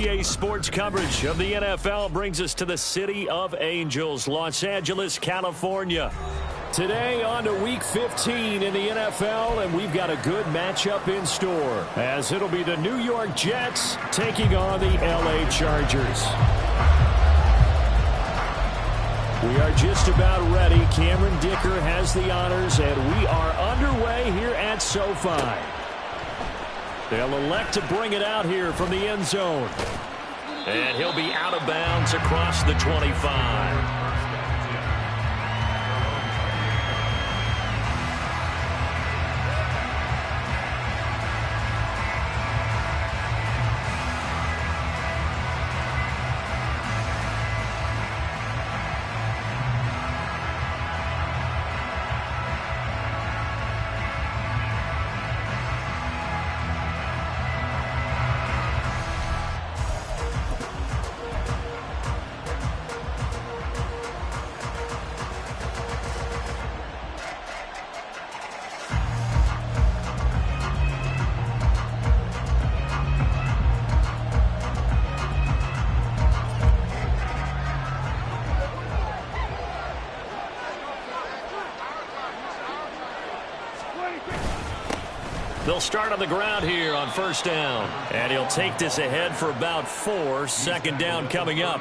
EA Sports coverage of the NFL brings us to the City of Angels, Los Angeles, California. Today on to Week 15 in the NFL, and we've got a good matchup in store, as it'll be the New York Jets taking on the LA Chargers. We are just about ready. Cameron Dicker has the honors, and we are underway here at SoFi. They'll elect to bring it out here from the end zone. And he'll be out of bounds across the 25. They'll start on the ground here on first down. And he'll take this ahead for about 4. Second down coming up.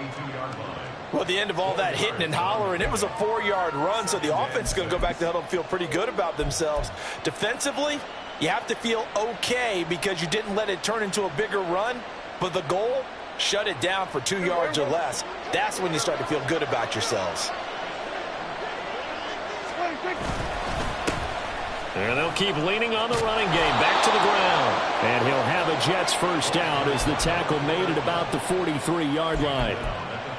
Well, at the end of all that hitting and hollering, it was a 4-yard run, so the offense is going to go back to the huddle and feel pretty good about themselves. Defensively, you have to feel okay because you didn't let it turn into a bigger run, but the goal, shut it down for 2 yards or less. That's when you start to feel good about yourselves. And they'll keep leaning on the running game. Back to the ground. And he'll have a Jets first down as the tackle made at about the 43-yard line.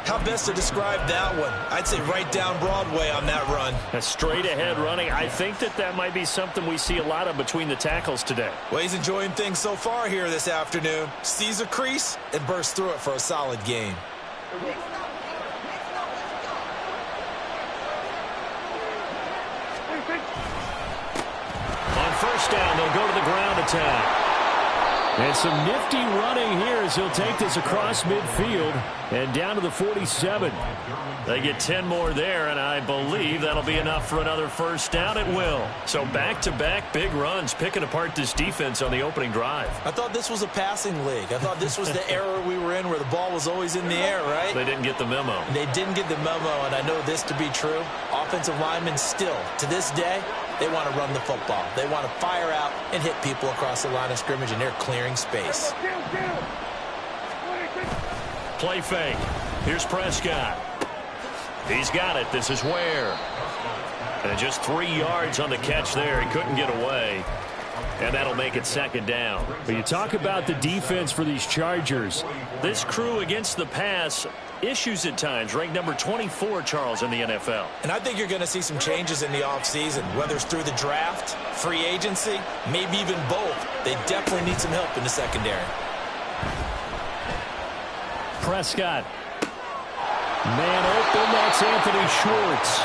How best to describe that one? I'd say right down Broadway on that run. A straight-ahead running. I think that might be something we see a lot of between the tackles today. Well, he's enjoying things so far here this afternoon. Sees a crease and bursts through it for a solid gain. First down, they'll go to the ground attack. And some nifty running here as he'll take this across midfield and down to the 47. They get 10 more there, and I believe that'll be enough for another first down. It will. So back-to-back big runs, picking apart this defense on the opening drive. I thought this was a passing league. I thought this was the era we were in where the ball was always in the air, right? They didn't get the memo. They didn't get the memo, and I know this to be true. Offensive linemen still, to this day, they want to run the football. They want to fire out and hit people across the line of scrimmage, and they're clearing space. Play fake. Here's Prescott. He's got it. This is Ware. And just 3 yards on the catch there. He couldn't get away. And that'll make it second down. But you talk about the defense for these Chargers. This crew against the pass, issues at times. Ranked number 24, Charles, in the NFL. And I think you're going to see some changes in the offseason, whether it's through the draft, free agency, maybe even both. They definitely need some help in the secondary. Prescott. Man open, that's Anthony Schwartz.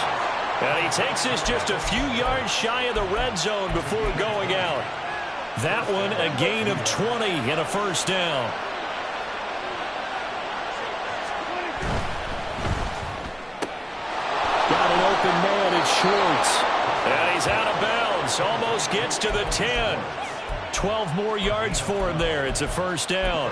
And he takes this just a few yards shy of the red zone before going out. That one a gain of 20 and a first down. Got an open man, it's Schwartz. And he's out of bounds, almost gets to the 10. 12 more yards for him there. It's a first down.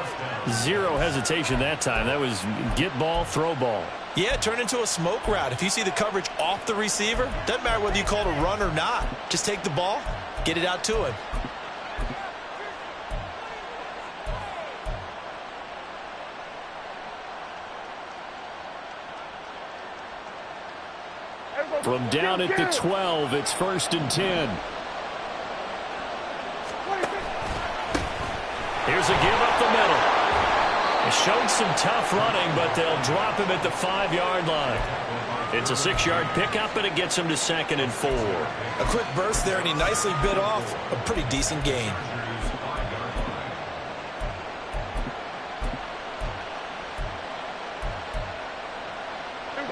Zero hesitation that time. That was get ball, throw ball. Yeah, turn into a smoke route. If you see the coverage off the receiver, doesn't matter whether you call it a run or not. Just take the ball, get it out to him. From down at the 12, it's first and 10. Here's a give up the middle. It showed some tough running, but they'll drop him at the 5-yard line. It's a 6-yard pickup, and it gets him to second and 4. A quick burst there, and he nicely bit off a pretty decent gain.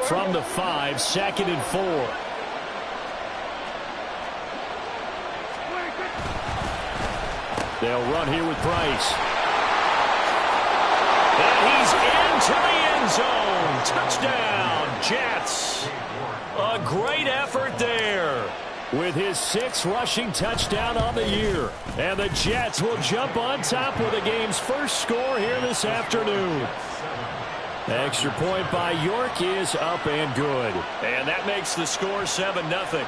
From the 5, second and 4. They'll run here with Price. And to the end zone. Touchdown, Jets. A great effort there. With his 6th rushing touchdown on the year. And the Jets will jump on top with the game's first score here this afternoon. Extra point by York is up and good. And that makes the score 7-0.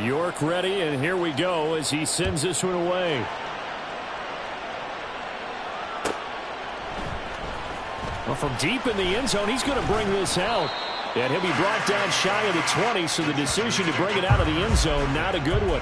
York ready, and here we go as he sends this one away. Well, from deep in the end zone, he's going to bring this out. And he'll be brought down shy of the 20, so the decision to bring it out of the end zone, not a good one.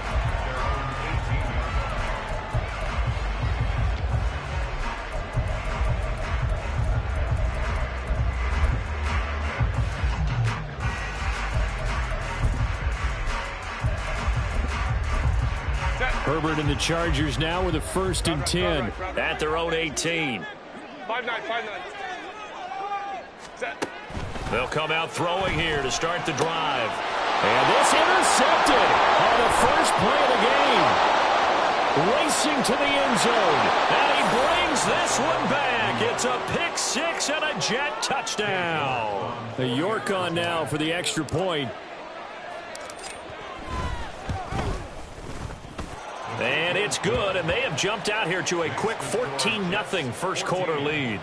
Herbert and the Chargers now with a 1st and 10 at their own 18. 5-9. They'll come out throwing here to start the drive. And this intercepted on the first play of the game. Racing to the end zone. And he brings this one back. It's a pick 6 and a Jet touchdown. The York on now for the extra point. And it's good, and they have jumped out here to a quick 14-0 first quarter lead.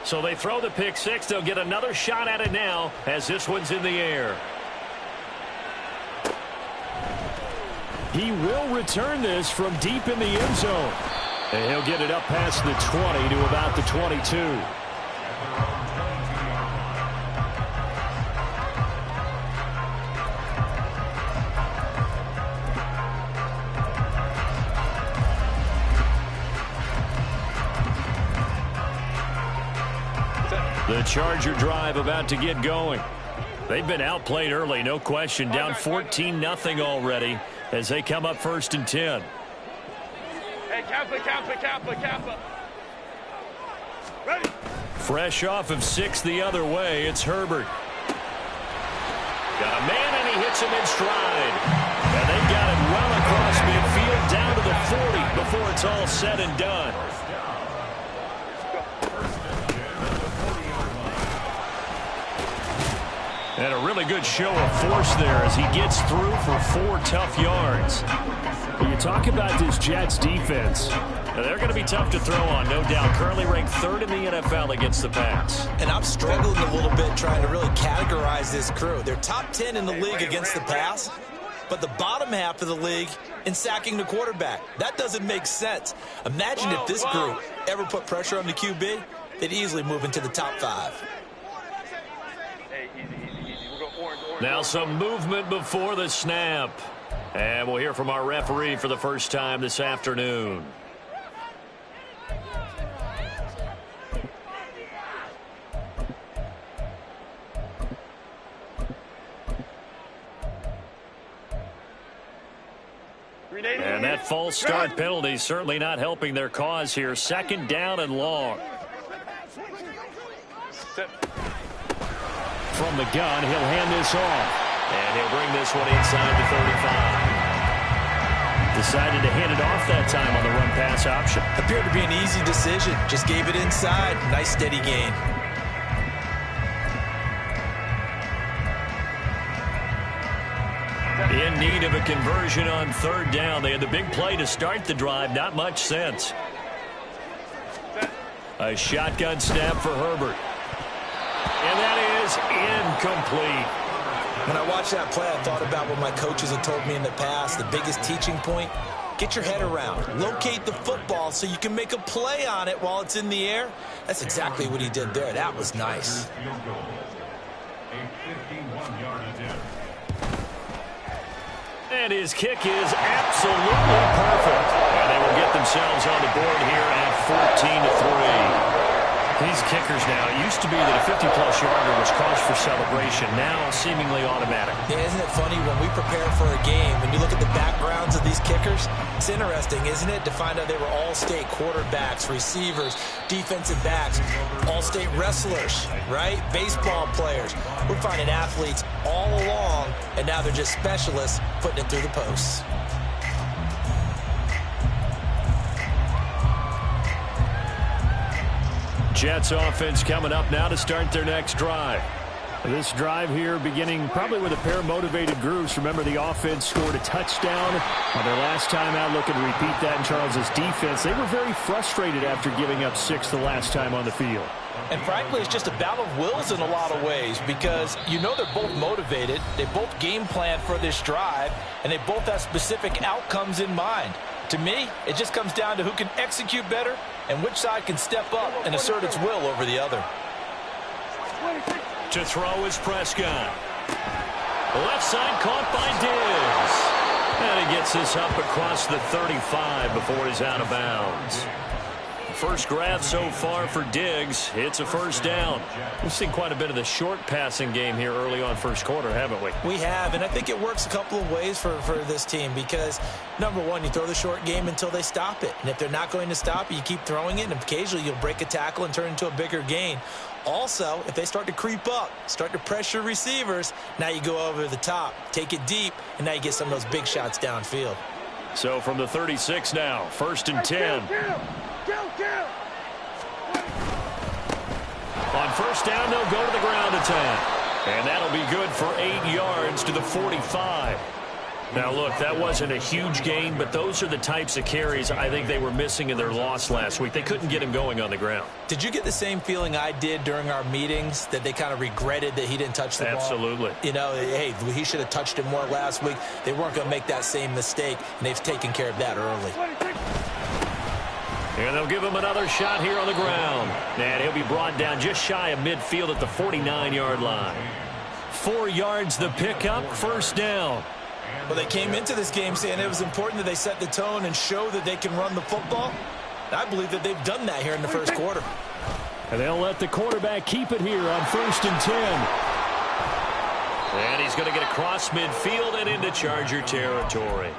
So they throw the pick 6. They'll get another shot at it now as this one's in the air. He will return this from deep in the end zone. And he'll get it up past the 20 to about the 22. The Charger drive about to get going. They've been outplayed early, no question. Down 14-0 already as they come up 1st and 10. Hey, Kappa. Ready. Fresh off of 6 the other way, it's Herbert. Got a man, and he hits him in stride. And they got it well across midfield down to the 40 before it's all said and done. And a really good show of force there as he gets through for 4 tough yards. When you talk about this Jets defense, now they're going to be tough to throw on, no doubt. Currently ranked 3rd in the NFL against the pass. And I'm struggling a little bit trying to really categorize this crew. They're top 10 in the league against the pass, but the bottom half of the league in sacking the quarterback. That doesn't make sense. Imagine if this group ever put pressure on the QB, they'd easily move into the top 5. Now some movement before the snap. And we'll hear from our referee for the first time this afternoon. And that false start penalty certainly not helping their cause here. 2nd down and long. From the gun, he'll hand this off. And he'll bring this one inside the 35. Decided to hand it off that time on the run-pass option. Appeared to be an easy decision. Just gave it inside. Nice steady gain. In need of a conversion on 3rd down. They had the big play to start the drive. Not much sense. A shotgun snap for Herbert. And that is incomplete. When I watched that play, I thought about what my coaches have told me in the past. The biggest teaching point, get your head around. Locate the football so you can make a play on it while it's in the air. That's exactly what he did there. That was nice. And his kick is absolutely perfect. And they will get themselves on the board here at 14-3. These kickers now, it used to be that a 50-plus yarder was cause for celebration. Now, seemingly automatic. Yeah, isn't it funny when we prepare for a game, when you look at the backgrounds of these kickers, it's interesting, isn't it, to find out they were all-state quarterbacks, receivers, defensive backs, all-state wrestlers, right? Baseball players. We're finding athletes all along, and now they're just specialists putting it through the posts. Jets offense coming up now to start their next drive. This drive here beginning probably with a pair of motivated groups. Remember, the offense scored a touchdown on their last time out. Looking to repeat that in Charles's defense. They were very frustrated after giving up 6 the last time on the field. And frankly, it's just a battle of wills in a lot of ways because you know they're both motivated. They both game plan for this drive, and they both have specific outcomes in mind. To me, it just comes down to who can execute better and which side can step up and assert its will over the other. To throw is Prescott. Left side caught by Diggs. And he gets this up across the 35 before he's out of bounds. First grab so far for Diggs. It's a first down. We've seen quite a bit of the short passing game here early on first quarter, haven't we? We have, and I think it works a couple of ways for this team because, number one, you throw the short game until they stop it. And if they're not going to stop it, you keep throwing it, and occasionally you'll break a tackle and turn it into a bigger gain. Also, if they start to creep up, start to pressure receivers, now you go over the top, take it deep, and now you get some of those big shots downfield. So from the 36 now, 1st and 10. On first down, they'll go to the ground attack. And that'll be good for 8 yards to the 45. Now, look, that wasn't a huge gain, but those are the types of carries I think they were missing in their loss last week. They couldn't get him going on the ground. Did you get the same feeling I did during our meetings, that they kind of regretted that he didn't touch the ball? Absolutely. You know, hey, he should have touched it more last week. They weren't going to make that same mistake, and they've taken care of that early. And they'll give him another shot here on the ground. And he'll be brought down just shy of midfield at the 49-yard line. 4 yards the pickup, first down. Well, they came into this game saying it was important that they set the tone and show that they can run the football. I believe that they've done that here in the first quarter. And they'll let the quarterback keep it here on 1st and 10. And he's going to get across midfield and into Charger territory.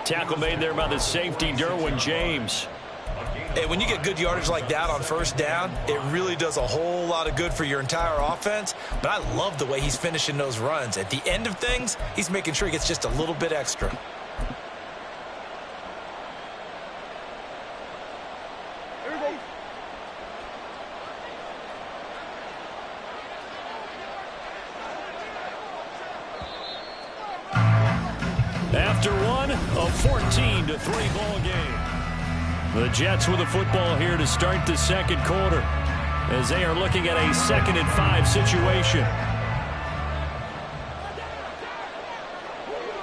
Tackle made there by the safety, Derwin James. Hey, when you get good yardage like that on first down, it really does a whole lot of good for your entire offense. But I love the way he's finishing those runs. At the end of things, he's making sure he gets just a little bit extra. After one, a 14-3 ball game. The Jets with the football here to start the second quarter as they are looking at a 2nd and 5 situation.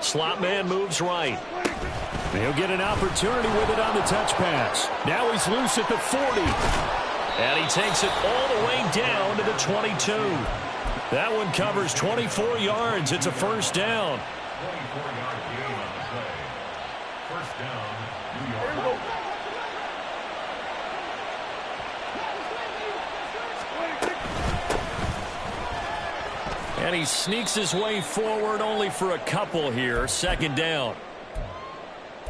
Slot man moves right. He'll get an opportunity with it on the touch pass. Now he's loose at the 40. And he takes it all the way down to the 22. That one covers 24 yards. It's a first down. 24-yard gain on the play. First down, New York. And he sneaks his way forward only for a couple here. 2nd down.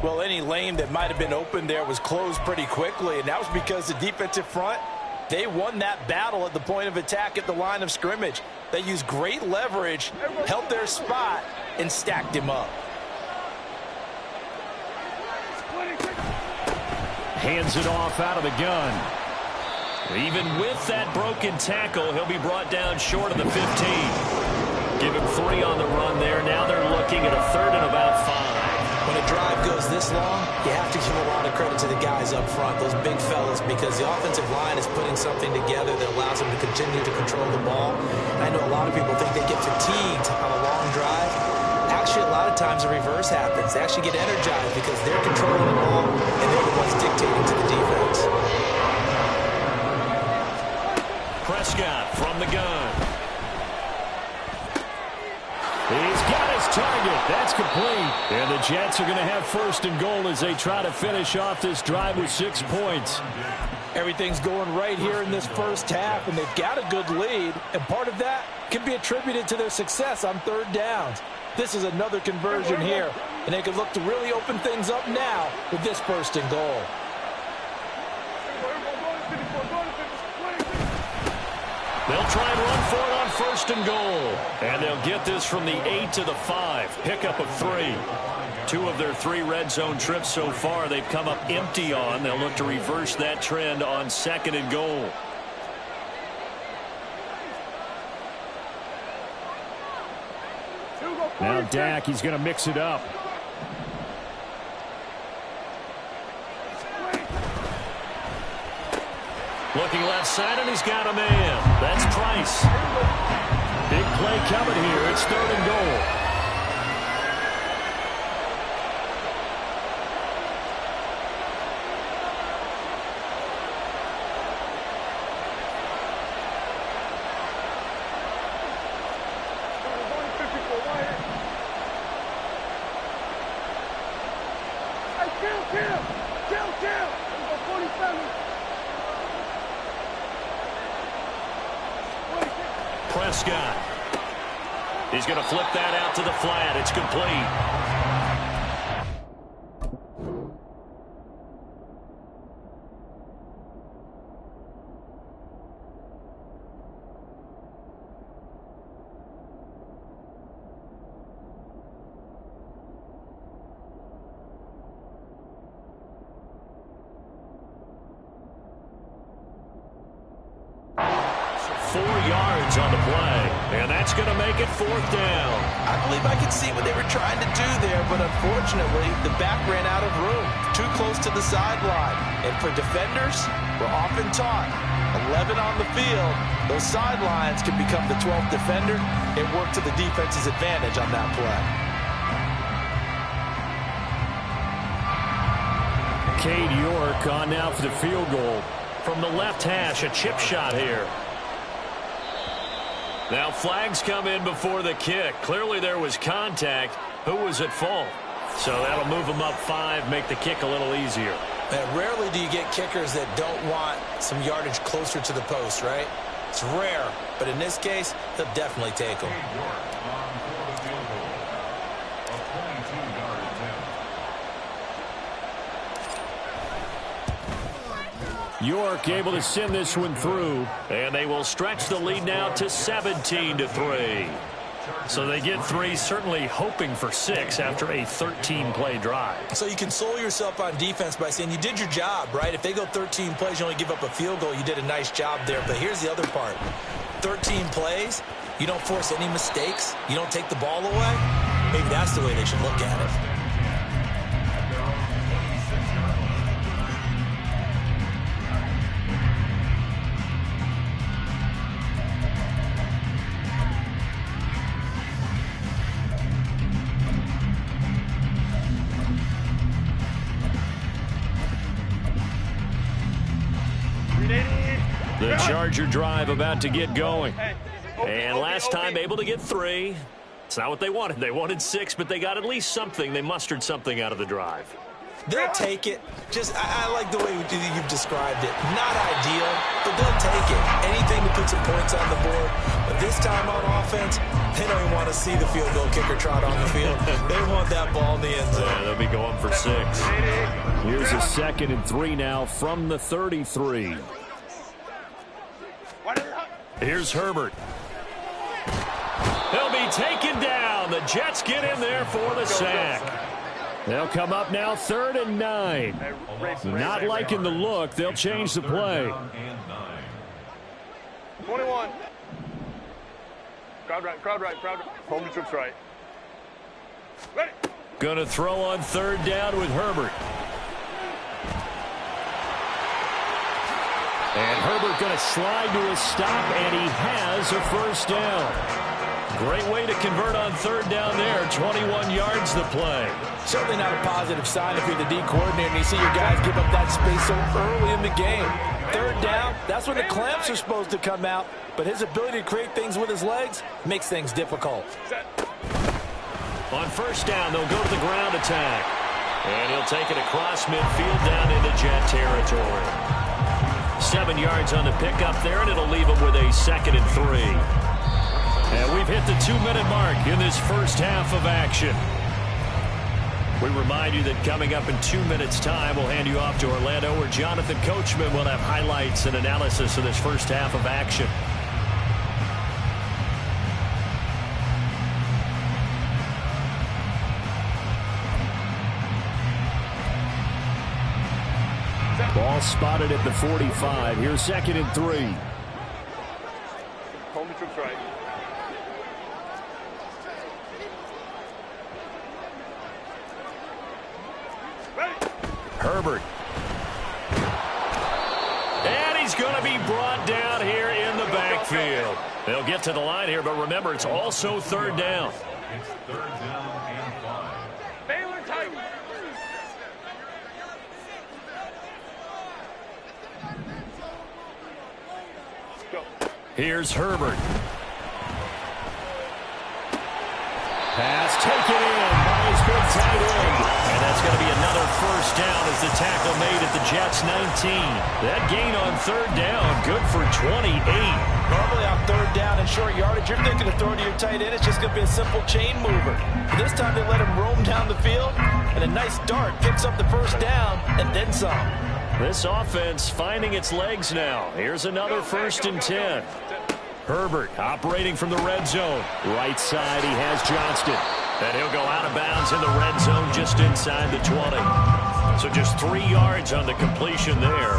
Well, any lane that might have been open there was closed pretty quickly, and that was because the defensive front, they won that battle at the point of attack at the line of scrimmage. They used great leverage, held their spot, and stacked him up. Hands it off out of the gun. Even with that broken tackle, he'll be brought down short of the 15. Give him 3 on the run there. Now they're looking at a 3rd and about 5. When a drive goes this long, you have to give a lot of credit to the guys up front, those big fellas, because the offensive line is putting something together that allows them to continue to control the ball. And I know a lot of people think they get fatigued on a long drive. Actually, a lot of times the reverse happens. They actually get energized because they're controlling the ball and they're the ones dictating to the defense. Prescott from the gun. He's got his target. That's complete. And the Jets are going to have 1st and goal as they try to finish off this drive with 6 points. Everything's going right here in this first half, and they've got a good lead, and part of that can be attributed to their success on third downs. This is another conversion here, and they can look to really open things up now with this first and goal. They'll try and run for it on first and goal. And they'll get this from the 8 to the 5. Pickup of 3. 2 of their 3 red zone trips so far they've come up empty on. They'll look to reverse that trend on second and goal. Now Dak, he's going to mix it up. Looking left side, and he's got a man. That's Price. Big play coming here. It's third and goal. Prescott. He's going to flip that out to the flat. It's complete. On the play, and that's going to make it fourth down. I believe I could see what they were trying to do there, but unfortunately, the back ran out of room, too close to the sideline. And for defenders, we're often taught, 11 on the field, those sidelines can become the 12th defender. It worked to the defense's advantage on that play. Cade York on now for the field goal. From the left hash, a chip shot here. Now flags come in before the kick. Clearly there was contact. Who was at fault? So that'll move them up 5, make the kick a little easier. And rarely do you get kickers that don't want some yardage closer to the post, right? It's rare, but in this case, they'll definitely take them. York able to send this one through, and they will stretch the lead now to 17-3. So they get 3, certainly hoping for 6 after a 13-play drive. So you console yourself on defense by saying you did your job, right? If they go 13 plays, you only give up a field goal, you did a nice job there. But here's the other part. 13 plays, you don't force any mistakes, you don't take the ball away. Maybe that's the way they should look at it. The Charger drive about to get going. And last time able to get 3. It's not what they wanted. They wanted 6, but they got at least something. They mustered something out of the drive. They'll take it. I like the way you've described it. Not ideal, but they'll take it. Anything to put some points on the board. But this time on offense, they don't even want to see the field goal kicker trot on the field. They want that ball in the end zone. Yeah, they'll be going for 6. Here's a 2nd and 3 now from the 33. Here's Herbert. He'll be taken down. The Jets get in there for the sack. They'll come up now 3rd and 9. Not liking the look. They'll change the play. 21. Crowd right, crowd right, crowd right. Home to troops right. Ready. Going to throw on 3rd down with Herbert. And Herbert going to slide to a stop, and he has a first down. Great way to convert on 3rd down there. 21 yards the play. Certainly not a positive sign if you're the D coordinator and you see your guys give up that space so early in the game. 3rd down, that's when the clamps are supposed to come out, but his ability to create things with his legs makes things difficult. On 1st down, they'll go to the ground attack. And he'll take it across midfield down into Jet territory. 7 yards on the pickup there, and it'll leave them with a 2nd and 3. And we've hit the 2-minute mark in this first half of action. We remind you that coming up in 2 minutes' time, we'll hand you off to Orlando, where Jonathan Coachman will have highlights and analysis of this first half of action. Ball spotted at the 45. Here's 2nd and 3. Home troops right. Herbert. And he's going to be brought down here in the backfield. They'll get to the line here, but remember, it's also 3rd down. It's 3rd down and 5. Baylor Titan. Go. Here's Herbert. Pass taken in by his big tight end. And that's going to be another first down as the tackle made at the Jets' 19. That gain on 3rd down, good for 28. Normally on 3rd down and short yardage, you're thinking of throwing to your tight end. It's just going to be a simple chain mover. But this time they let him roam down the field, and a nice dart picks up the first down and then some. This offense finding its legs now. Here's another 1st and 10. Herbert operating from the red zone. Right side, he has Johnston. And he'll go out of bounds in the red zone just inside the 20. So just 3 yards on the completion there.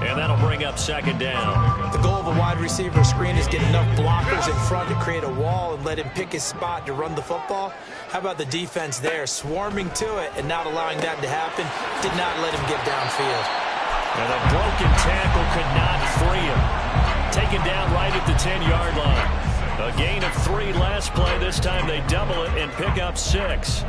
And that'll bring up 2nd down. The goal of a wide receiver screen is get enough blockers in front to create a wall and let him pick his spot to run the football. How about the defense there, swarming to it and not allowing that to happen? Did not let him get downfield. And a broken tackle could not free him. Taken down right at the 10-yard line. A gain of 3 last play. This time they double it and pick up 6.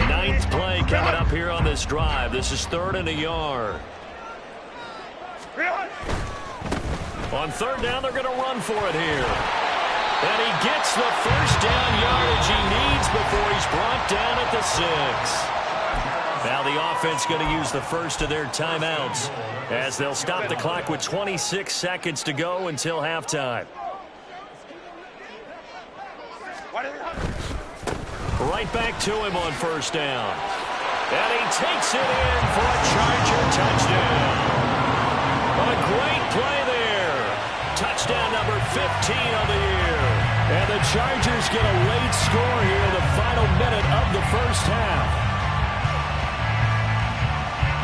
Ninth play coming up here on this drive. This is 3rd and a yard. On 3rd down, they're going to run for it here. And he gets the first down yardage he needs before he's brought down at the 6. Now the offense going to use the first of their timeouts as they'll stop the clock with 26 seconds to go until halftime. Right back to him on 1st down. And he takes it in for a Charger touchdown. A great play there. Touchdown number 15 on the year. And the Chargers get a late score here in the final minute of the first half.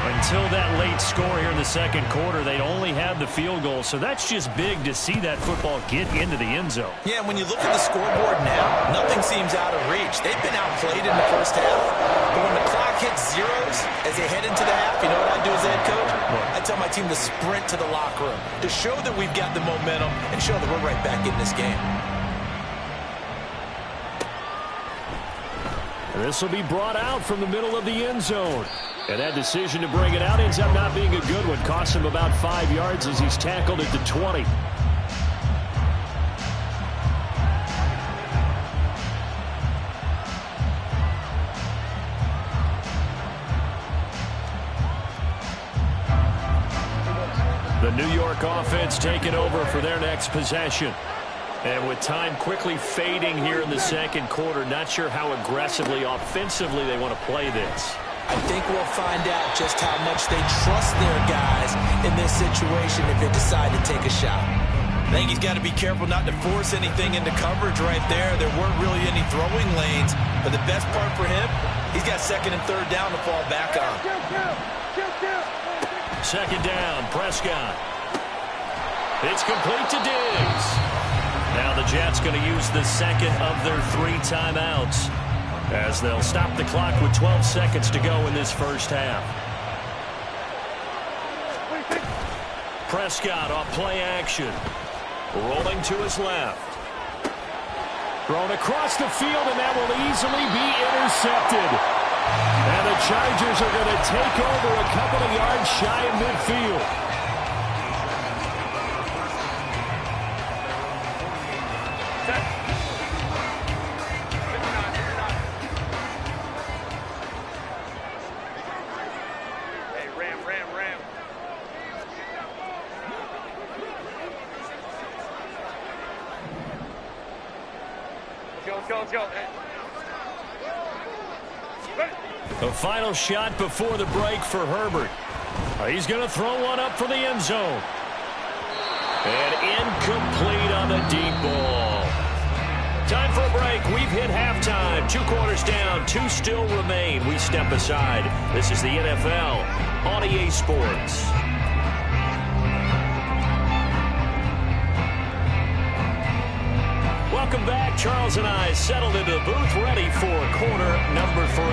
Until that late score here in the 2nd quarter, they'd only had the field goal. So that's just big to see that football get into the end zone. Yeah, and when you look at the scoreboard now, nothing seems out of reach. They've been outplayed in the first half. But when the clock hits zeros as they head into the half, you know what I do as head coach? I tell my team to sprint to the locker room to show that we've got the momentum and show that we're right back in this game. This will be brought out from the middle of the end zone. And that decision to bring it out ends up not being a good one. Costs him about 5 yards as he's tackled at the 20. The New York offense taking over for their next possession. And with time quickly fading here in the 2nd quarter, not sure how aggressively, offensively they want to play this. I think we'll find out just how much they trust their guys in this situation if they decide to take a shot. I think he's got to be careful not to force anything into coverage right there. There weren't really any throwing lanes. But the best part for him, he's got 2nd and 3rd down to fall back on. 2nd down, Prescott. It's complete to Diggs. Now the Jets going to use the 2nd of their 3 timeouts, as they'll stop the clock with 12 seconds to go in this first half. Prescott off play action. Rolling to his left. Thrown across the field, and that will easily be intercepted. And the Chargers are going to take over a couple of yards shy of midfield. let's go. The final shot before the break for Herbert. He's going to throw one up for the end zone. And incomplete on the deep ball. Time for a break. We've hit halftime. 2 quarters down. 2 still remain. We step aside. This is the NFL on EA Sports. Welcome back. Charles and I settled into the booth, ready for quarter number 3.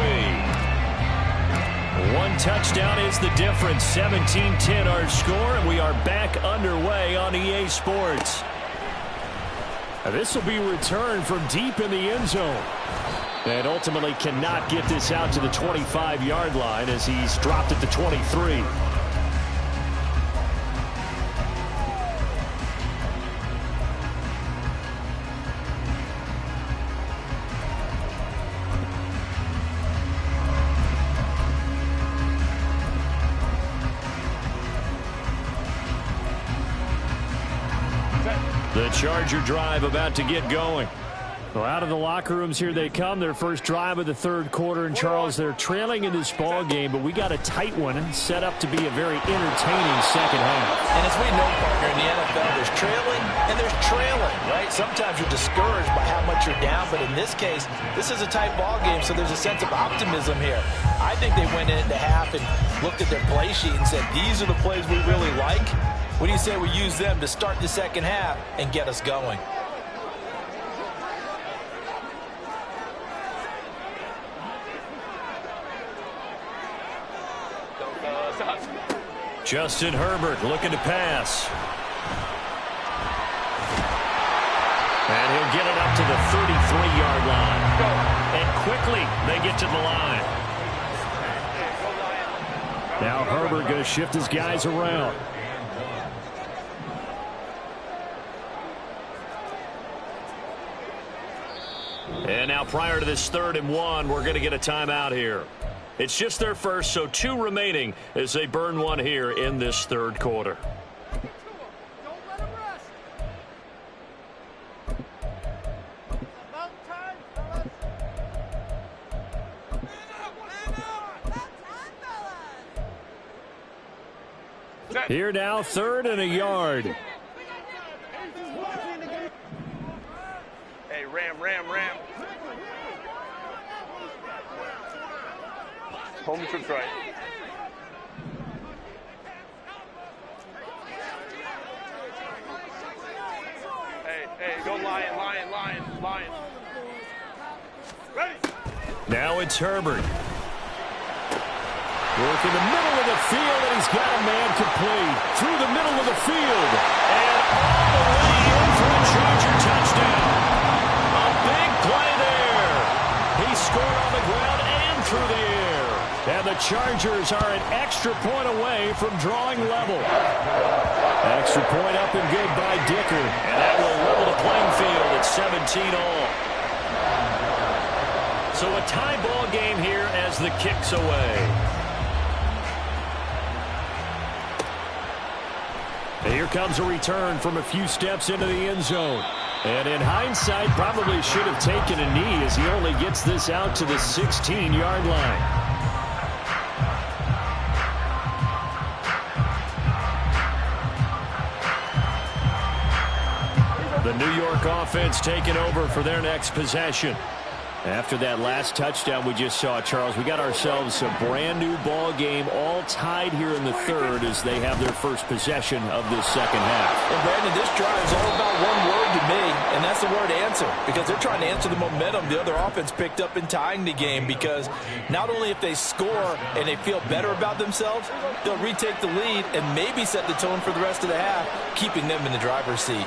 1 touchdown is the difference. 17-10 our score, and we are back underway on EA Sports. This will be returned from deep in the end zone. And ultimately cannot get this out to the 25-yard line as he's dropped at the 23. The Charger drive about to get going. Well, out of the locker rooms here they come. Their first drive of the 3rd quarter. And, Charles, they're trailing in this ball game, but we got a tight one set up to be a very entertaining second half. And as we know, partner, in the NFL, there's trailing and there's trailing, right? Sometimes you're discouraged by how much you're down, but in this case, this is a tight ball game, so there's a sense of optimism here. I think they went into half and looked at their play sheet and said, these are the plays we really like. What do you say we use them to start the second half and get us going? Justin Herbert looking to pass. And he'll get it up to the 33-yard line. And quickly they get to the line. Now Herbert going to shift his guys around. And now prior to this 3rd and 1, we're going to get a timeout here. It's just their first, so 2 remaining as they burn one here in this 3rd quarter. Here now, 3rd and a yard. Hey, ram. Home trip's right. Hey, go lion. Ready. Now it's Herbert. Work in the middle of the field, and he's got a man complete. Through the middle of the field. And all the way in for a Charger touchdown. A big play there. He scored on the ground and through the air. And the Chargers are an extra point away from drawing level. Extra point up and good by Dicker. And that will level the playing field at 17-all. So a tie ball game here as the kick's away. And here comes a return from a few steps into the end zone. And in hindsight, probably should have taken a knee as he only gets this out to the 16-yard line. The New York offense taking over for their next possession. After that last touchdown we just saw, Charles, we got ourselves a brand-new ball game, all tied here in the 3rd as they have their first possession of this second half. And, Brandon, this drive is all about one word to me, and that's the word answer, because they're trying to answer the momentum the other offense picked up in tying the game, because not only if they score and they feel better about themselves, they'll retake the lead and maybe set the tone for the rest of the half, keeping them in the driver's seat.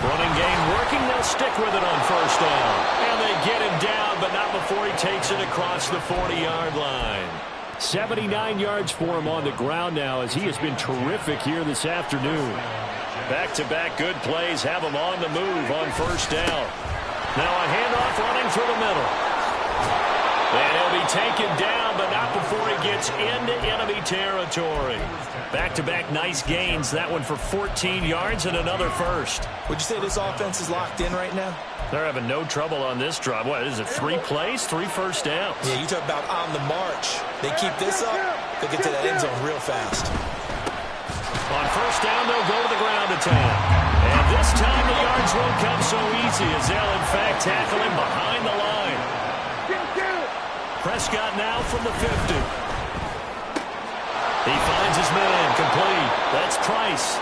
Running game working. They'll stick with it on 1st down. And they get him down, but not before he takes it across the 40-yard line. 79 yards for him on the ground now as he has been terrific here this afternoon. Back-to-back good plays have him on the move on 1st down. Now a handoff running through the middle. And he'll be taken down, but not before he gets into enemy territory. Back-to-back nice gains. That one for 14 yards and another first. Would you say this offense is locked in right now? They're having no trouble on this drive. What is it, 3 plays, 3 first downs? Yeah, you talk about on the march. They keep this up, they'll get to that end zone real fast. On first down, they'll go to the ground attack. And this time the yards won't come so easy as they'll, in fact, tackle him behind the line. Prescott now from the 50. He finds his man, complete. That's Price.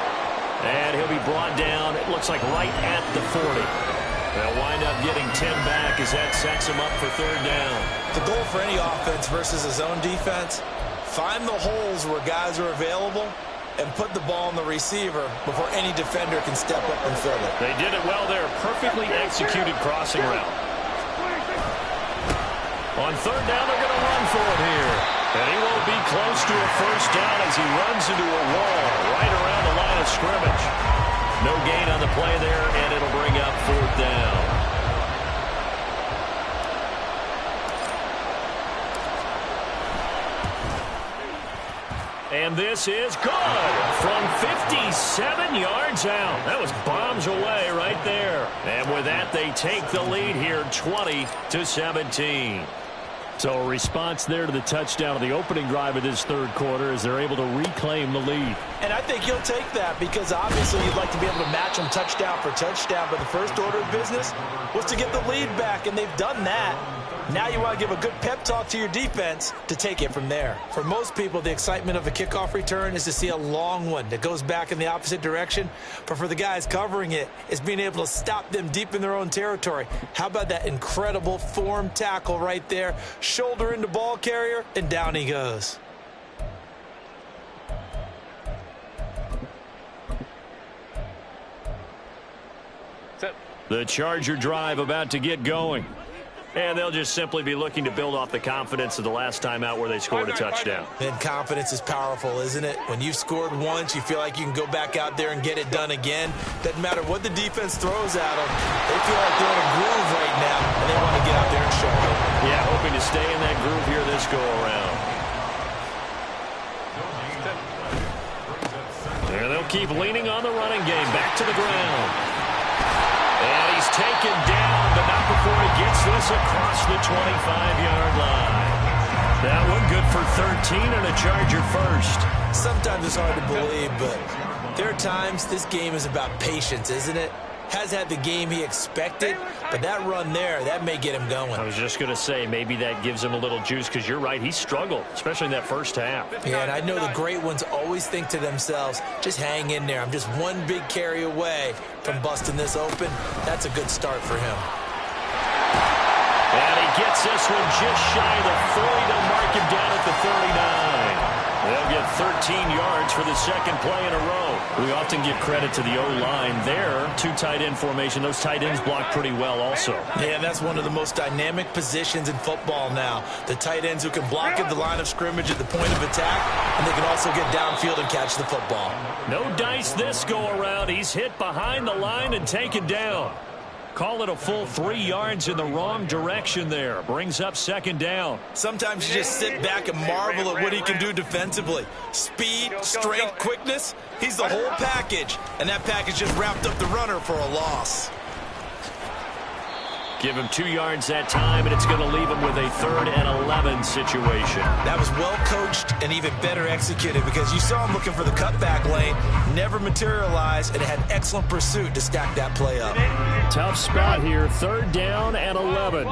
And he'll be brought down, it looks like right at the 40. They'll wind up getting 10 back as that sets him up for third down. The goal for any offense versus a zone defense, find the holes where guys are available and put the ball on the receiver before any defender can step up and fill it. They did it well there. Perfectly executed crossing route. On third down, they're going to run for it here. And he won't be close to a first down as he runs into a wall right around the line of scrimmage. No gain on the play there, and it'll bring up fourth down. And this is good from 57 yards out. That was bombs away right there. And with that, they take the lead here 20-17. So a response there to the touchdown of the opening drive of this third quarter as they're able to reclaim the lead. And I think you'll take that because obviously you'd like to be able to match them touchdown for touchdown. But the first order of business was to get the lead back, and they've done that. Now you want to give a good pep talk to your defense to take it from there. For most people, the excitement of a kickoff return is to see a long one that goes back in the opposite direction. But for the guys covering it, it's being able to stop them deep in their own territory. How about that incredible form tackle right there? Shoulder into ball carrier, and down he goes. The Charger drive about to get going. And they'll just simply be looking to build off the confidence of the last time out where they scored a touchdown. And confidence is powerful, isn't it? When you've scored once, you feel like you can go back out there and get it done again. Doesn't matter what the defense throws at them. They feel like they're in a groove right now, and they want to get out there and show it. Yeah, hoping to stay in that groove here this go-around. And they'll keep leaning on the running game. Back to the ground. And he's taken down, but not before he gets this across the 25-yard line. That one good for 13 and a Charger first. Sometimes it's hard to believe, but there are times this game is about patience, isn't it? Has had the game he expected, but that run there, that may get him going. I was just going to say, maybe that gives him a little juice, because you're right, he struggled, especially in that first half. Yeah, and I know the great ones always think to themselves, just hang in there. I'm just one big carry away from busting this open. That's a good start for him. And he gets this one just shy of the 40 to mark him down at the 39. They'll get 13 yards for the second play in a row. We often give credit to the O-line there. 2 tight end formation. Those tight ends block pretty well also. Yeah, that's one of the most dynamic positions in football now. The tight ends who can block at the line of scrimmage at the point of attack, and they can also get downfield and catch the football. No dice this go-around. He's hit behind the line and taken down. Call it a full 3 yards in the wrong direction there. Brings up second down. Sometimes you just sit back and marvel at what he can do defensively. Speed, strength, quickness. He's the whole package. And that package just wrapped up the runner for a loss. Give him 2 yards that time, and it's going to leave him with a 3rd and 11 situation. That was well coached and even better executed because you saw him looking for the cutback lane, never materialized, and had excellent pursuit to stack that play up. Tough spot here, 3rd down and 11.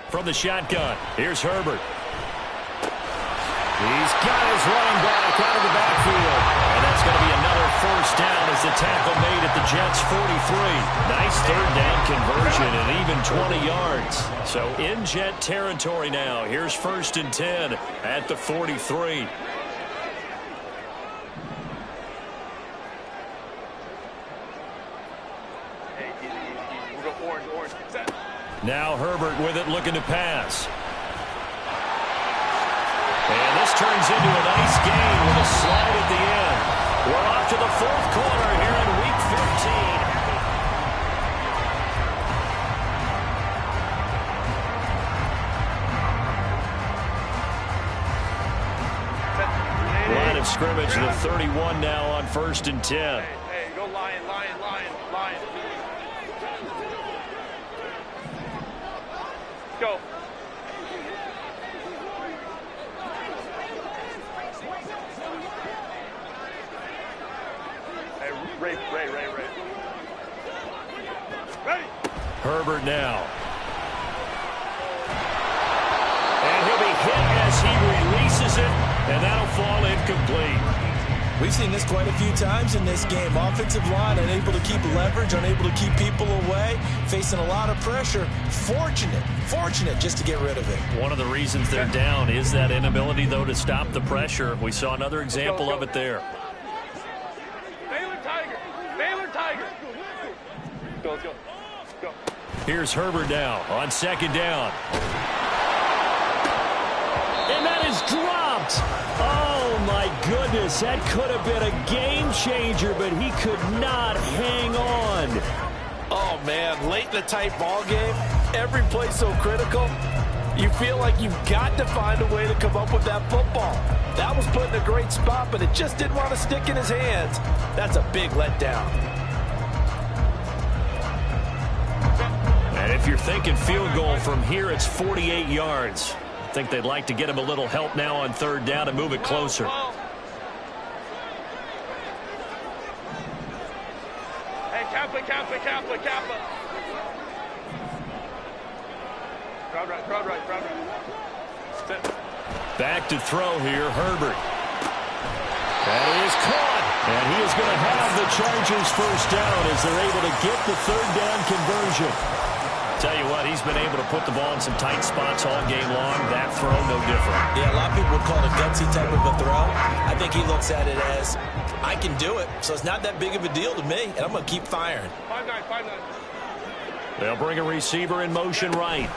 From the shotgun, here's Herbert. He's got his running back out of the backfield. And that's going to be another first down as the tackle made at the Jets' 43. Nice 3rd down conversion and even 20 yards. So in Jet territory now. Here's 1st and 10 at the 43. Now Herbert with it, looking to pass. And this turns into a nice game with a slide at the end. We're off to the 4th quarter here in Week 15. scrimmage, the 31 now on 1st and 10. Hey, go lion, lion, lion, lion. Go. Hey, Ray. Ready. Herbert now. And he'll be hit as he releases it, and that'll fall incomplete. We've seen this quite a few times in this game. Offensive line unable to keep leverage, unable to keep people away, facing a lot of pressure. Fortunate just to get rid of it. One of the reasons they're down is that inability, though, to stop the pressure. We saw another example of it there. Baylor Tiger. Go. Here's Herbert now on 2nd down. And that is dropped. Oh, my goodness. That could have been a game changer, but he could not hang on. Oh, man, late in the tight ball game, every play so critical, you feel like you've got to find a way to come up with that football. That was put in a great spot, but it just didn't want to stick in his hands. That's a big letdown. And if you're thinking field goal from here, it's 48 yards. I think they'd like to get him a little help now on 3rd down and move it closer. Hey, Kappa. Crowd right. Sit. Back to throw here, Herbert. That is caught. And he is going to have the Chargers 1st down as they're able to get the 3rd down conversion. Tell you what, he's been able to put the ball in some tight spots all game long. That throw, no different. Yeah, a lot of people would call it a gutsy type of a throw. I think he looks at it as, I can do it, so it's not that big of a deal to me, and I'm going to keep firing. 5-9. They'll bring a receiver in motion right.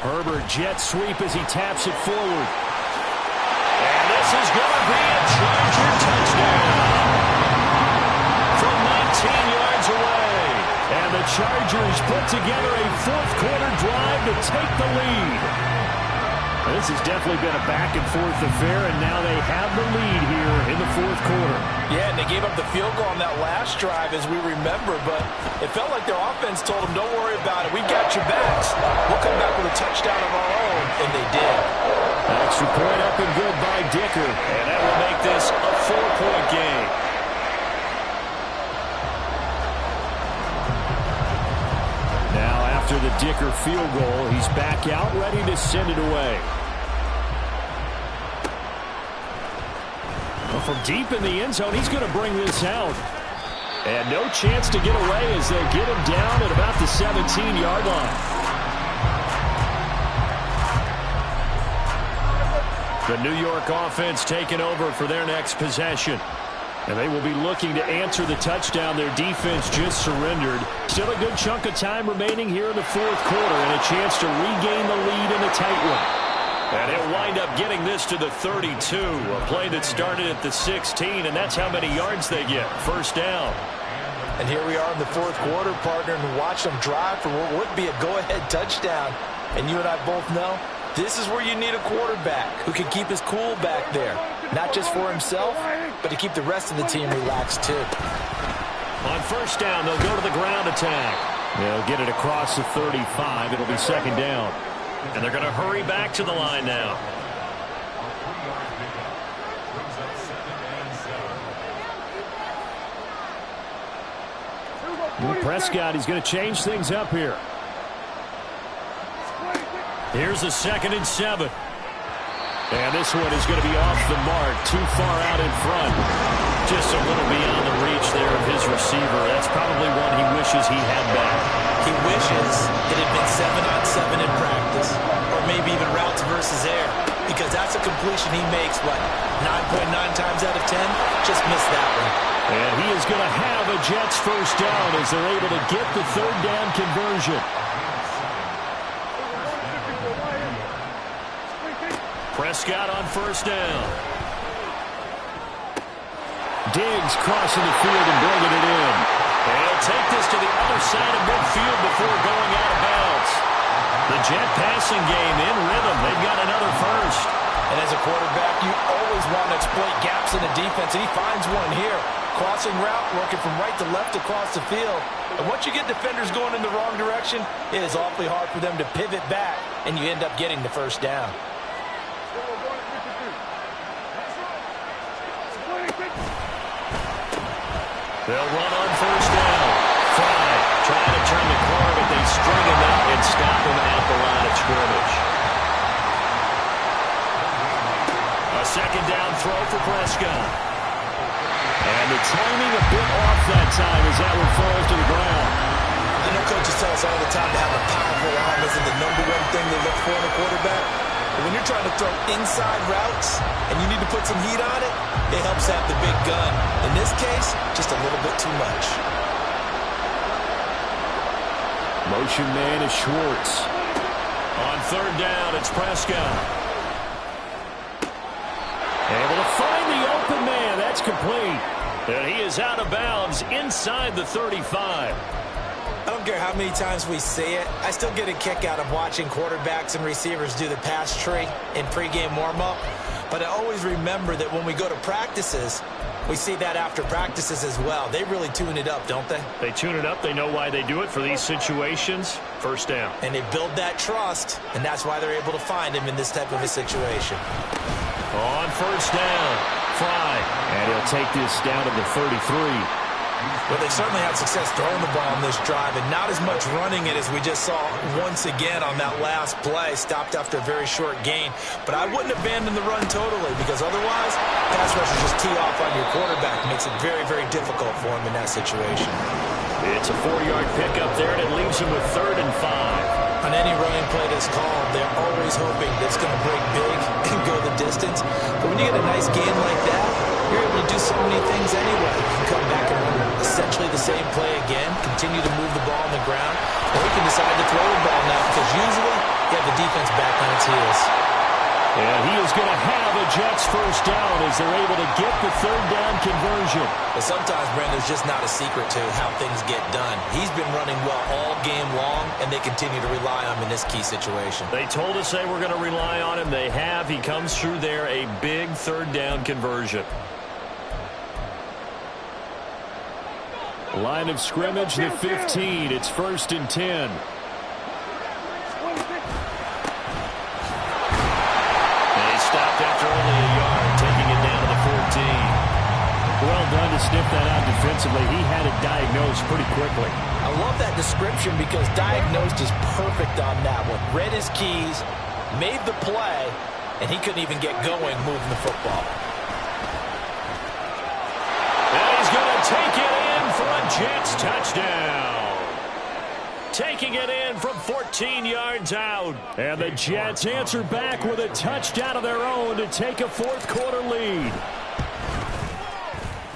Herbert jet sweep as he taps it forward. And this is going to be a Charger touchdown from 19 yards away. And the Chargers put together a 4th quarter drive to take the lead. This has definitely been a back-and-forth affair, and now they have the lead here in the 4th quarter. Yeah, and they gave up the field goal on that last drive, as we remember, but it felt like their offense told them, don't worry about it, we got your backs. We'll come back with a touchdown of our own, and they did. Extra point up and good by Dicker, and that will make this a 4-point game. Now, after the Dicker field goal, he's back out, ready to send it away. Well, from deep in the end zone, he's going to bring this out. And no chance to get away as they get him down at about the 17-yard line. The New York offense taking over for their next possession. And they will be looking to answer the touchdown. Their defense just surrendered. Still a good chunk of time remaining here in the 4th quarter and a chance to regain the lead in a tight one. And he'll wind up getting this to the 32. A play that started at the 16, and that's how many yards they get. 1st down. And here we are in the 4th quarter, partner, and watch them drive for what would be a go-ahead touchdown. And you and I both know this is where you need a quarterback who can keep his cool back there. Not just for himself, but to keep the rest of the team relaxed, too. On 1st down, they'll go to the ground attack. They'll get it across the 35. It'll be 2nd down. And they're going to hurry back to the line now. Prescott, he's going to change things up here. Here's a 2nd and 7. And this one is going to be off the mark, too far out in front. Just a little beyond the reach there of his receiver. That's probably one he wishes he had back. He wishes it had been 7-on-7 in practice, or maybe even routes versus air, because that's a completion he makes, what, 9.9 times out of 10? Just missed that one. And he is going to have a Jets 1st down as they're able to get the 3rd down conversion. Prescott on 1st down. Diggs crossing the field and bringing it in. And he'll take this to the other side of midfield before going out of bounds. The Jet passing game in rhythm. They've got another 1st. And as a quarterback, you always want to exploit gaps in the defense, and he finds one here. Crossing route, working from right to left across the field. And once you get defenders going in the wrong direction, it is awfully hard for them to pivot back, and you end up getting the first down. They'll run on first down. Fry trying to turn the corner, but they string him out and stop him at the line of scrimmage. A second down throw for Prescott. And the timing a bit off that time as that one falls to the ground. I know coaches tell us all the time to have a powerful arm isn't the number one thing they look for in a quarterback. But when you're trying to throw inside routes and you need to put some heat on it, it helps have the big gun. In this case, just a little bit too much. Motion man is Schwartz. On third down, it's Prescott. Able to find the open man. That's complete. And he is out of bounds inside the 35. I don't care how many times we see it. I still get a kick out of watching quarterbacks and receivers do the pass tree in pregame warm-up. But I always remember that when we go to practices, we see that after practices as well. They really tune it up, don't they? They tune it up. They know why they do it for these situations. First down. And they build that trust, and that's why they're able to find him in this type of a situation. On first down, Fry. And he'll take this down to the 33. Well, they certainly had success throwing the ball on this drive, and not as much running it as we just saw once again on that last play. Stopped after a very short gain. But I wouldn't abandon the run totally, because otherwise, pass rushers just tee off on your quarterback. Makes it very, very difficult for him in that situation. It's a 4-yard pickup there, and it leaves him with 3rd and 5. On any running play that's called, they're always hoping that it's going to break big and go the distance. But when you get a nice gain like that, you're able to do so many things anyway. You can come back and run essentially the same play again, continue to move the ball on the ground, or you can decide to throw the ball now because usually you have the defense back on its heels. And he is going to have a Jets first down as they're able to get the 3rd down conversion. But sometimes, Brent, there's just not a secret to how things get done. He's been running well all game long, and they continue to rely on him in this key situation. They told us they were going to rely on him. They have. He comes through there, a big 3rd down conversion. Line of scrimmage, the 15. It's 1st and 10. Stopped after only a yard, taking it down to the 14. Well done to sniff that out defensively. He had it diagnosed pretty quickly. I love that description because diagnosed is perfect on that one. Read his keys, made the play, and he couldn't even get going moving the football. And he's going to take it in for a Jets touchdown. Taking it in from 14 yards out. And the Jets answer back with a touchdown of their own to take a 4th quarter lead.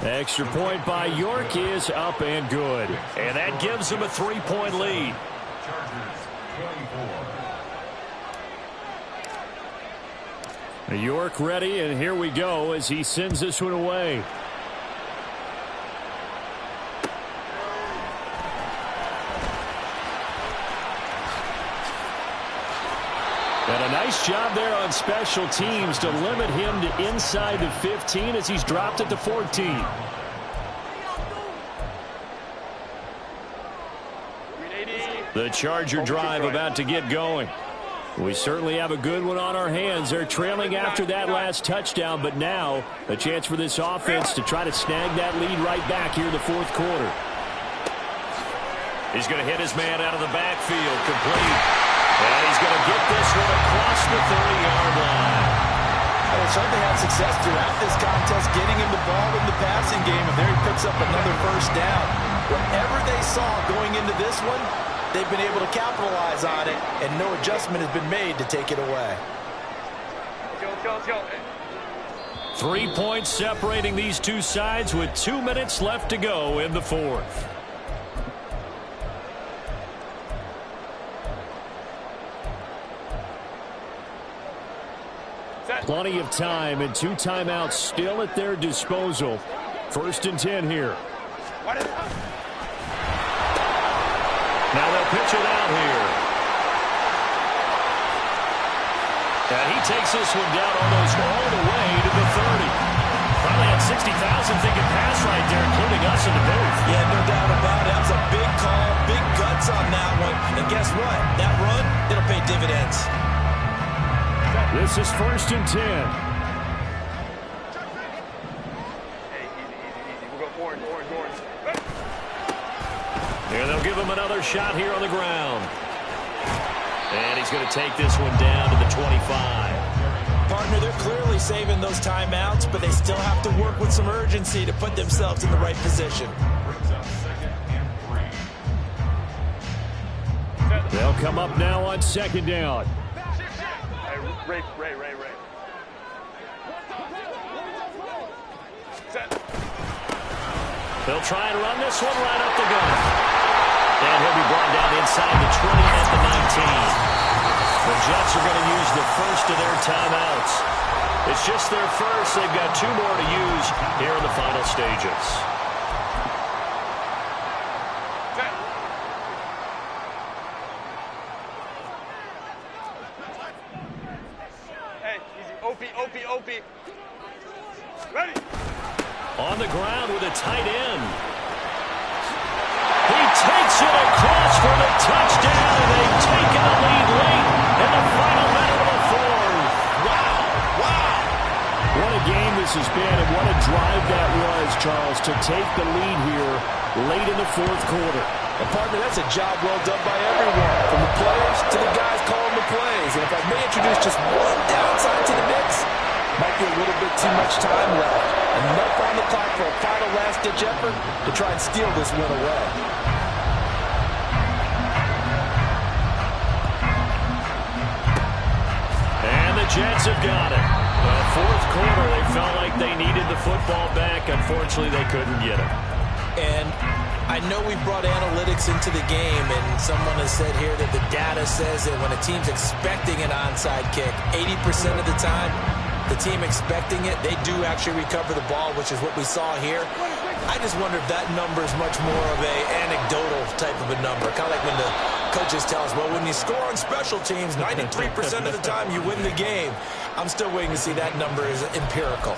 Extra point by York is up and good. And that gives them a 3-point lead. York ready, and here we go as he sends this one away. And a nice job there on special teams to limit him to inside the 15 as he's dropped at the 14. The Charger drive about to get going. We certainly have a good one on our hands. They're trailing after that last touchdown, but now a chance for this offense to try to snag that lead right back here in the 4th quarter. He's going to hit his man out of the backfield, complete. And he's going to get this one across the 30-yard line. Well, certainly had success throughout this contest, getting him the ball in the passing game, and there he picks up another first down. Whatever they saw going into this one, they've been able to capitalize on it, and no adjustment has been made to take it away. 3 points separating these two sides with 2 minutes left to go in the 4th. Plenty of time and 2 timeouts still at their disposal. 1st and 10 here. Now they'll pitch it out here. And he takes this one down almost all the way to the 30. Probably had 60,000 thinking pass right there, including us in the booth. Yeah, no doubt about it. That was a big call, big guts on that one. And guess what? That run, it'll pay dividends. This is 1st and 10. Hey, easy. We'll go orange. And they'll give him another shot here on the ground. And he's going to take this one down to the 25. Partner, they're clearly saving those timeouts, but they still have to work with some urgency to put themselves in the right position. They'll come up now on 2nd down. Hey, Ray. Set. They'll try and run this one right up the gut. And he'll be brought down inside the 20 at the 19. The Jets are going to use the first of their timeouts. It's just their first. They've got 2 more to use here in the final stages. Hey, easy. OP. Ready. On the ground with a tight end. He takes it across for the touchdown, and they've taken the lead late in the final minute of the 4th. Wow. What a game this has been, and what a drive that was, Charles, to take the lead here late in the 4th quarter. And partner, that's a job well done by everyone, from the players to the guys calling the plays. And if I may introduce just one downside to the mix, might be a little bit too much time left. Enough on the clock for a final last-ditch effort to try and steal this win away. And the Jets have got it. The 4th quarter, they felt like they needed the football back. Unfortunately, they couldn't get it. And I know we brought analytics into the game, and someone has said here that the data says that when a team's expecting an onside kick, 80% of the time, the team expecting it, they do actually recover the ball, which is what we saw here. I just wonder if that number is much more of a anecdotal type of a number. Kind of like when the coaches tell us, well, when you score on special teams, 93% of the time you win the game. I'm still waiting to see that number is empirical.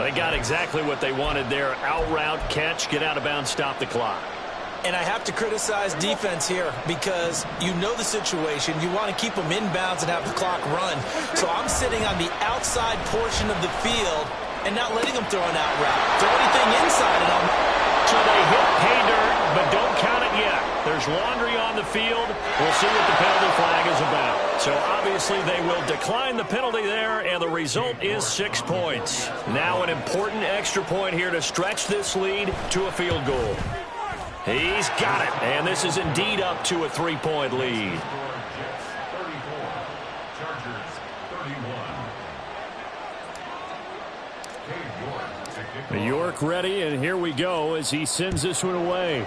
They got exactly what they wanted there. Out route, catch, get out of bounds, stop the clock. And I have to criticize defense here because you know the situation. You want to keep them inbounds and have the clock run. So I'm sitting on the outside portion of the field and not letting them throw an out route. Throw anything inside and I'm... So they hit pay dirt, but don't count it yet. There's laundry on the field. We'll see what the penalty flag is about. So obviously they will decline the penalty there, and the result is 6 points. Now an important extra point here to stretch this lead to a field goal. He's got it, and this is indeed up to a 3-point lead. York ready, and here we go as he sends this one away.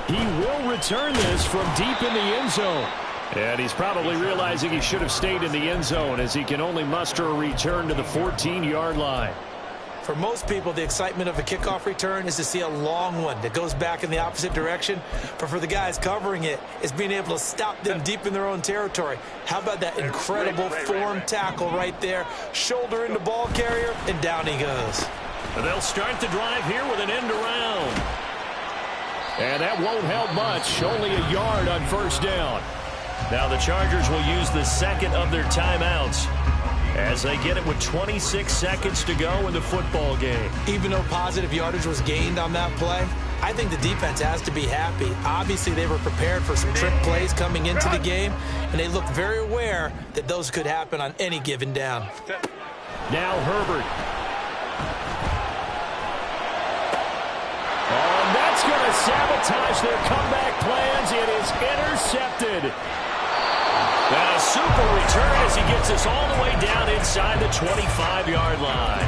He will return this from deep in the end zone. And he's probably realizing he should have stayed in the end zone as he can only muster a return to the 14-yard line. For most people, the excitement of a kickoff return is to see a long one that goes back in the opposite direction. But for the guys covering it, it's being able to stop them deep in their own territory. How about that incredible form tackle right there? Shoulder into ball carrier, and down he goes. And they'll start the drive here with an end around. And that won't help much. Only a yard on first down. Now the Chargers will use the second of their timeouts as they get it with 26 seconds to go in the football game. Even though positive yardage was gained on that play, I think the defense has to be happy. Obviously, they were prepared for some trick plays coming into the game, and they looked very aware that those could happen on any given down. Now Herbert. Oh, and that's going to sabotage their comeback plans. It is intercepted. And a super return as he gets us all the way down inside the 25-yard line.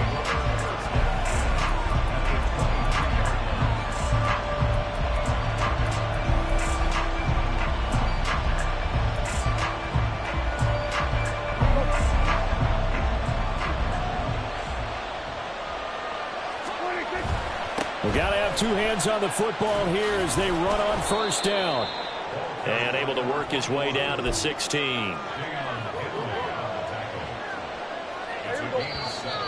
We've got to have two hands on the football here as they run on first down. And able to work his way down to the 16. It's a gain of 7.